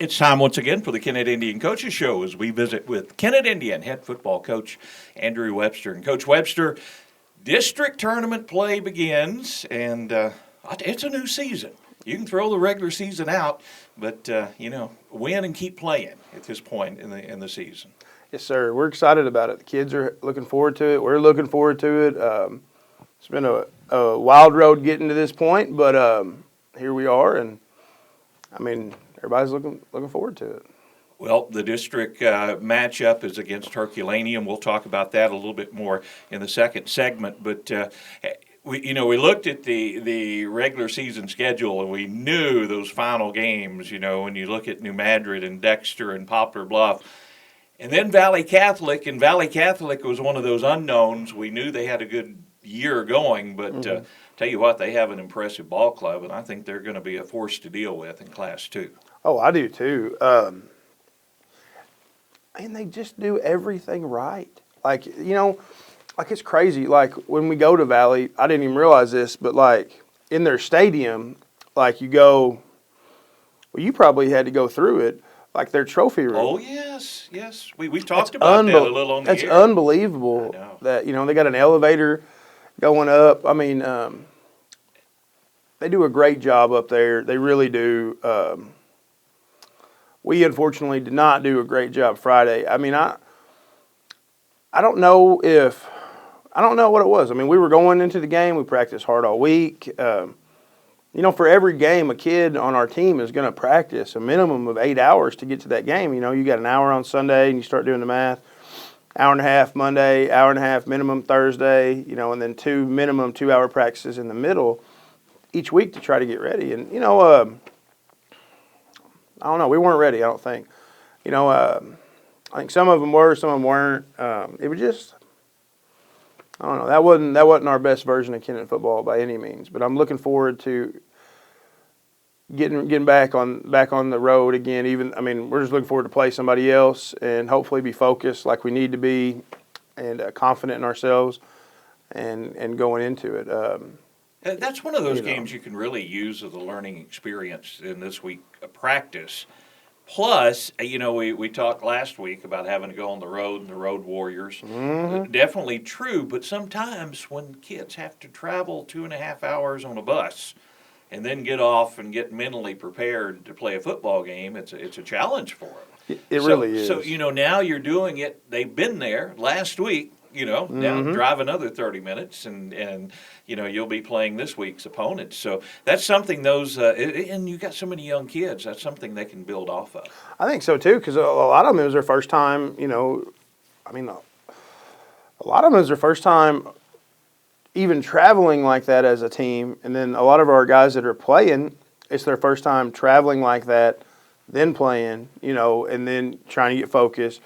It's time once again for the Kennett Indian Coaches Show as we visit with Kennett Indian head football coach Andrew Webster. And Coach Webster, district tournament play begins, and it's a new season. You can throw the regular season out, but win and keep playing at this point in the season. Yes, sir. We're excited about it. The kids are looking forward to it. We're looking forward to it. It's been a wild road getting to this point, but here we are, and I mean, everybody's looking forward to it. Well, the district matchup is against Herculanuem. We'll talk about that a little bit more in the second segment. But we looked at the regular season schedule, and we knew those final games. When you look at New Madrid and Dexter and Poplar Bluff, and then Valley Catholic. And Valley Catholic was one of those unknowns. We knew they had a good year going, but tell you what, they have an impressive ball club, and I think they're going to be a force to deal with in Class 2. Oh, I do too. And they just do everything right. Like it's crazy. Like when we go to Valley, I didn't even realize this, but like in their stadium, like you go, well, you probably had to go through it, like their trophy room. Oh, yes. We talked about that a little on the air. That's unbelievable that, they got an elevator going up. I mean, they do a great job up there. They really do. We unfortunately did not do a great job Friday. I mean, I don't know what it was. I mean, we were going into the game. We practiced hard all week. For every game, a kid on our team is going to practice a minimum of 8 hours to get to that game. You got an hour on Sunday, and you start doing the math. Hour and a half Monday, hour and a half minimum Thursday, and then minimum 2 hour practices in the middle each week to try to get ready. And, I don't know. We weren't ready, I don't think. I think some of them were, some of them weren't. It was just, I don't know. That wasn't our best version of Kennett football by any means. But I'm looking forward to getting back on the road again. We're just looking forward to play somebody else and hopefully be focused like we need to be and confident in ourselves and going into it. That's one of those games you can really use as a learning experience in this week of practice. Plus, we talked last week about having to go on the road and the road warriors. Mm-hmm. Definitely true, but sometimes when kids have to travel 2.5 hours on a bus and then get off and get mentally prepared to play a football game, it's a challenge for them. It really is. So, now you're doing it. They've been there last week. Now drive another 30 minutes and you'll be playing this week's opponents. So that's something and you got so many young kids, that's something they can build off of. I think so too, because a lot of them, it was their first time, a lot of them, it was their first time even traveling like that as a team. And then a lot of our guys that are playing, it's their first time traveling like that, then playing, and then trying to get focused.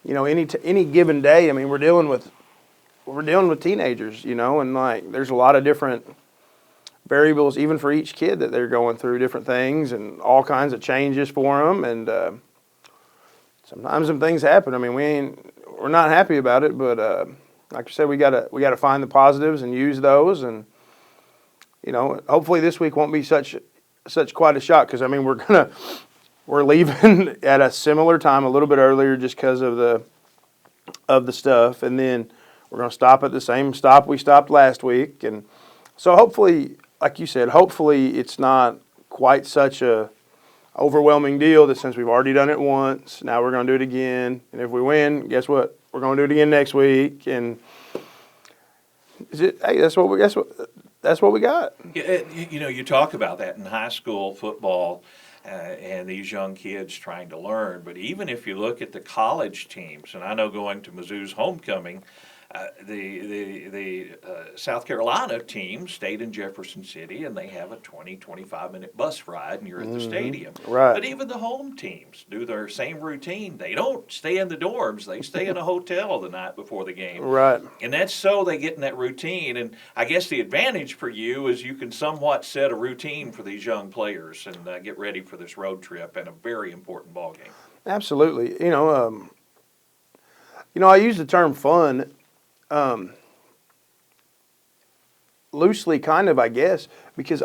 Any given day, we're dealing with teenagers, and like there's a lot of different variables even for each kid that they're going through different things and all kinds of changes for them, and sometimes some things happen. We're not happy about it, but like I said, we gotta find the positives and use those, and hopefully this week won't be such quite a shock because we're leaving at a similar time, a little bit earlier, just because of the stuff, and then we're going to stop at the same stop we stopped last week, and so hopefully, like you said, it's not quite such a overwhelming deal that since we've already done it once, now we're going to do it again, and if we win, guess what? We're going to do it again next week, and that's what we got. You talk about that in high school football. And these young kids trying to learn. But even if you look at the college teams, and I know going to Mizzou's homecoming, the South Carolina team stayed in Jefferson City, and they have a 25-minute bus ride, and you're at the stadium. Right. But even the home teams do their same routine. They don't stay in the dorms. They stay in a hotel the night before the game. Right. And that's so they get in that routine. And I guess the advantage for you is you can somewhat set a routine for these young players and get ready for this road trip and a very important ball game. Absolutely. I use the term fun loosely, kind of, I guess, because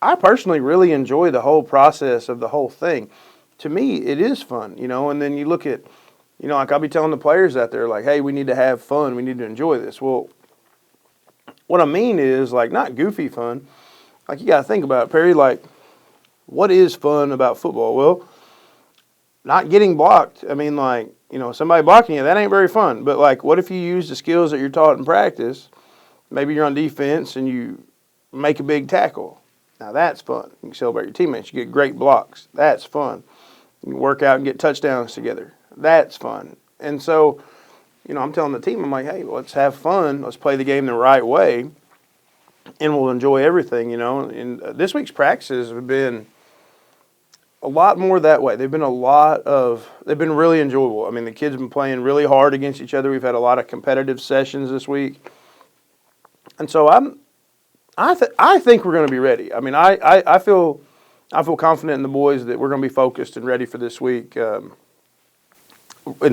I personally really enjoy the whole process of the whole thing. To me, it is fun, and then you look at, like I'll be telling the players out there, like, hey, we need to have fun. We need to enjoy this. Well, what I mean is, like, not goofy fun. Like, you got to think about it, Perry. Like, what is fun about football? Well, not getting blocked. I mean, like, somebody blocking you, that ain't very fun. But, like, what if you use the skills that you're taught in practice? Maybe you're on defense and you make a big tackle. Now, that's fun. You can celebrate your teammates. You get great blocks. That's fun. You can work out and get touchdowns together. That's fun. And so, I'm telling the team, I'm like, hey, let's have fun. Let's play the game the right way, and we'll enjoy everything, And this week's practices have been a lot more that way. They've been really enjoyable. I mean, the kids have been playing really hard against each other. We've had a lot of competitive sessions this week. And so I think we're going to be ready. I mean, I feel confident in the boys that we're going to be focused and ready for this week in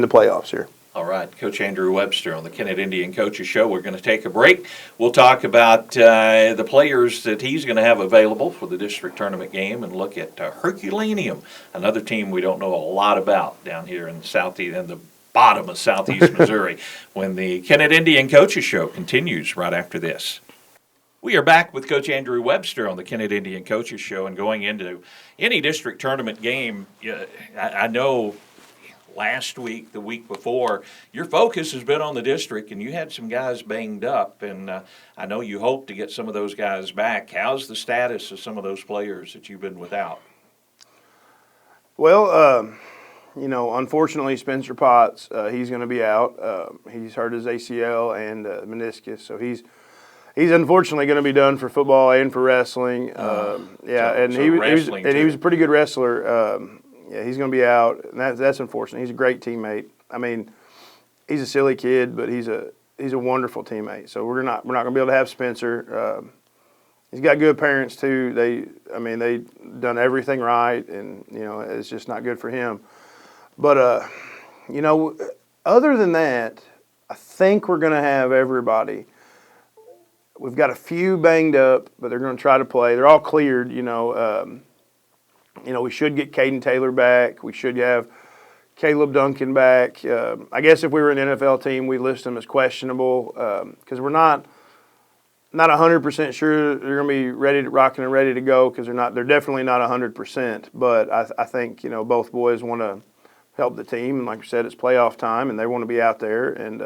the playoffs here. All right, Coach Andrew Webster on the Kennett Indian Coaches Show. We're going to take a break. We'll talk about the players that he's going to have available for the district tournament game and look at Herculanuem, another team we don't know a lot about down here in the bottom of southeast Missouri, when the Kennett Indian Coaches Show continues right after this. We are back with Coach Andrew Webster on the Kennett Indian Coaches Show, and going into any district tournament game, I know last week, the week before, your focus has been on the district, and you had some guys banged up, and I know you hope to get some of those guys back. How's the status of some of those players that you've been without? Well, unfortunately, Spencer Potts, he's going to be out. He's hurt his ACL and meniscus, so he's unfortunately going to be done for football and for wrestling. He was a pretty good wrestler. He's going to be out, and that's unfortunate. He's a great teammate. I mean, he's a silly kid, but he's a wonderful teammate. So we're not going to be able to have Spencer. He's got good parents too. They done everything right, and it's just not good for him. But other than that, I think we're going to have everybody. We've got a few banged up, but they're going to try to play. They're all cleared. We should get Caden Taylor back. We should have Caleb Duncan back. I guess if we were an NFL team, we'd list them as questionable because we're not 100% sure they're going to be ready to rocking and ready to go because they're definitely not 100%. But I think both boys want to help the team, and like I said, it's playoff time, and they want to be out there. And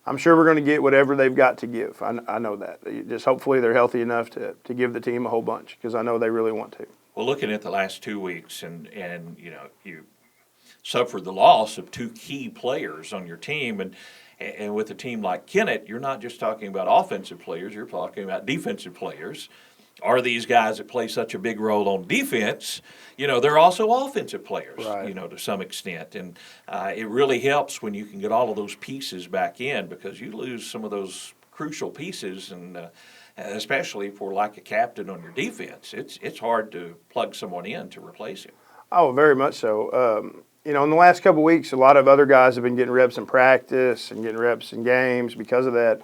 I'm sure we're going to get whatever they've got to give. I know that. Just hopefully they're healthy enough to give the team a whole bunch because I know they really want to. Well, looking at the last 2 weeks, and you suffered the loss of two key players on your team, and with a team like Kennett, you're not just talking about offensive players, you're talking about defensive players. Are these guys that play such a big role on defense, they're also offensive players, right. To some extent. And it really helps when you can get all of those pieces back in because you lose some of those crucial pieces, and especially for like a captain on your defense, it's hard to plug someone in to replace him. Oh, very much so. In the last couple of weeks, a lot of other guys have been getting reps in practice and getting reps in games because of that.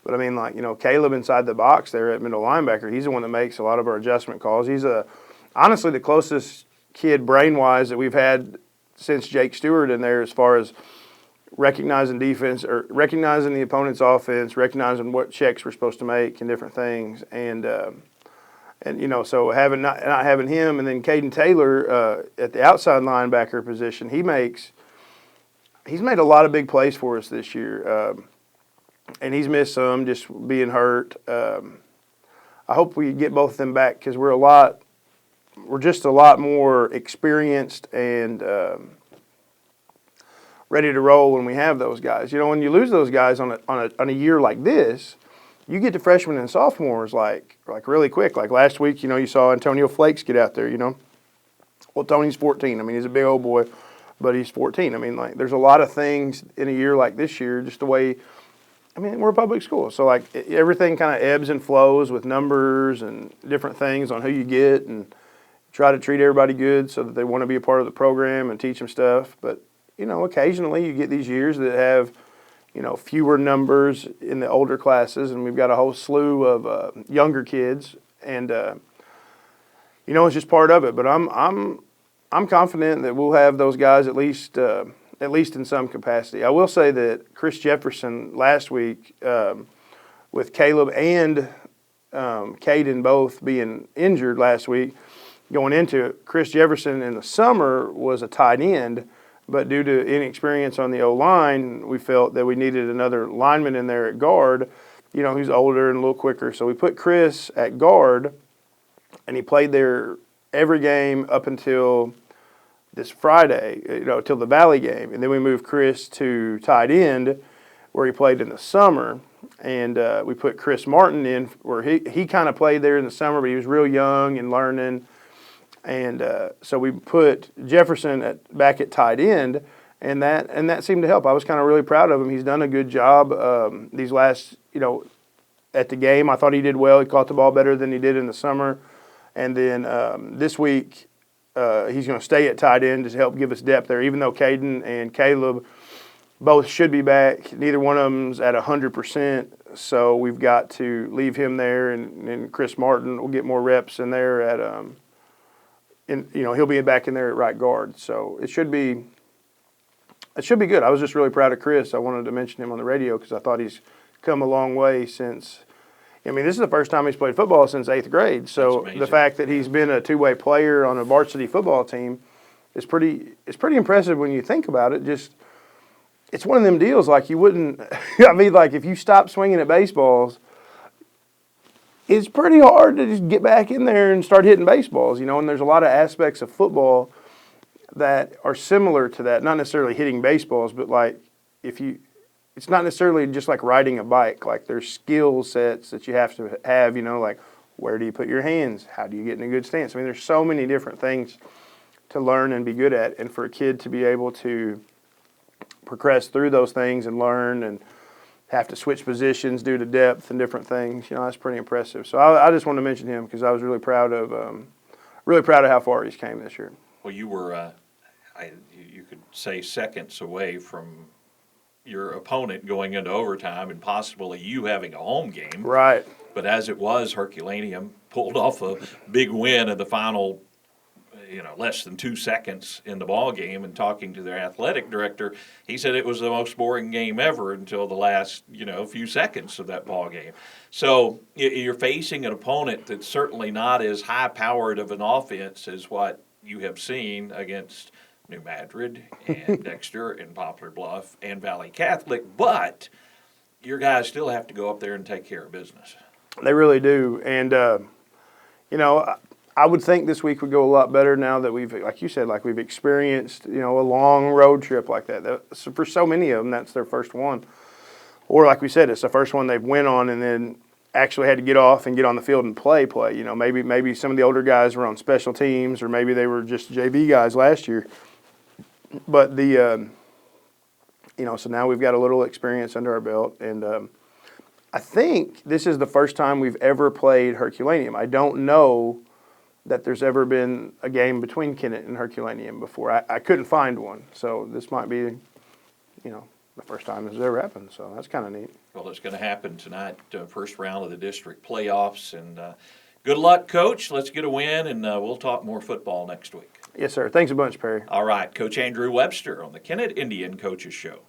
But I mean, Caleb inside the box there at middle linebacker, he's the one that makes a lot of our adjustment calls. He's honestly the closest kid brain-wise that we've had since Jake Stewart in there as far as recognizing defense or recognizing the opponent's offense, recognizing what checks we're supposed to make and different things. And so not having him, and then Caden Taylor at the outside linebacker position, he's made a lot of big plays for us this year. And he's missed some just being hurt. I hope we get both of them back because we're just a lot more experienced and ready to roll when we have those guys. When you lose those guys on a year like this, you get to freshmen and sophomores like really quick. Like last week, you saw Antonio Flakes get out there. Well, Tony's 14. I mean, he's a big old boy, but he's 14. I mean, there's a lot of things in a year like this year, just the way. I mean, we're a public school, so everything kind of ebbs and flows with numbers and different things on who you get, and try to treat everybody good so that they want to be a part of the program and teach them stuff. But occasionally you get these years that have fewer numbers in the older classes, and we've got a whole slew of younger kids, and it's just part of it. But I'm confident that we'll have those guys at least in some capacity. I will say that Chris Jefferson last week, with Caleb and Caden both being injured last week, going into it, Chris Jefferson in the summer was a tight end, but due to inexperience on the O-line, we felt that we needed another lineman in there at guard, who's older and a little quicker. So we put Chris at guard, and he played there every game up until this Friday, till the Valley game. And then we moved Chris to tight end, where he played in the summer. And we put Chris Martin in, where he kind of played there in the summer, but he was real young and learning. And so we put Jefferson back at tight end, and that seemed to help. I was kind of really proud of him. He's done a good job these last, at the game. I thought he did well. He caught the ball better than he did in the summer. And then this week he's going to stay at tight end to help give us depth there, even though Caden and Caleb both should be back. Neither one of them's at 100%, so we've got to leave him there, and Chris Martin will get more reps in there at he'll be back in there at right guard. So it should be good. I was just really proud of Chris. I wanted to mention him on the radio because I thought he's come a long way since. This is the first time he's played football since 8th grade. So the fact that he's been a two-way player on a varsity football team is pretty impressive when you think about it. Just it's one of them deals like you wouldn't. Like if you stop swinging at baseballs, it's pretty hard to just get back in there and start hitting baseballs, and there's a lot of aspects of football that are similar to that. Not necessarily hitting baseballs, but like it's not necessarily just like riding a bike. Like there's skill sets that you have to have, like where do you put your hands? How do you get in a good stance? There's so many different things to learn and be good at. And for a kid to be able to progress through those things and learn and have to switch positions due to depth and different things, that's pretty impressive. So I just wanted to mention him because I was really proud of how far he's came this year. Well, you were, you could say, seconds away from your opponent going into overtime and possibly you having a home game. Right. But as it was, Herculaneum pulled off a big win in the final, less than 2 seconds in the ball game. And talking to their athletic director, he said it was the most boring game ever until the last, few seconds of that ball game. So you're facing an opponent that's certainly not as high-powered of an offense as what you have seen against New Madrid and Dexter and Poplar Bluff and Valley Catholic, but your guys still have to go up there and take care of business. They really do. And, I would think this week would go a lot better now that we've, like you said, we've experienced, a long road trip like that. So for so many of them, that's their first one. Or like we said, it's the first one they've went on and then actually had to get off and get on the field and play. Maybe some of the older guys were on special teams or maybe they were just JV guys last year. But so now we've got a little experience under our belt. And I think this is the first time we've ever played Herculaneum. I don't know that there's ever been a game between Kennett and Herculaneum before. I couldn't find one. So this might be, the first time this has ever happened. So that's kind of neat. Well, it's going to happen tonight, first round of the district playoffs. And good luck, Coach. Let's get a win, and we'll talk more football next week. Yes, sir. Thanks a bunch, Perry. All right. Coach Andrew Webster on the Kennett Indian Coaches Show.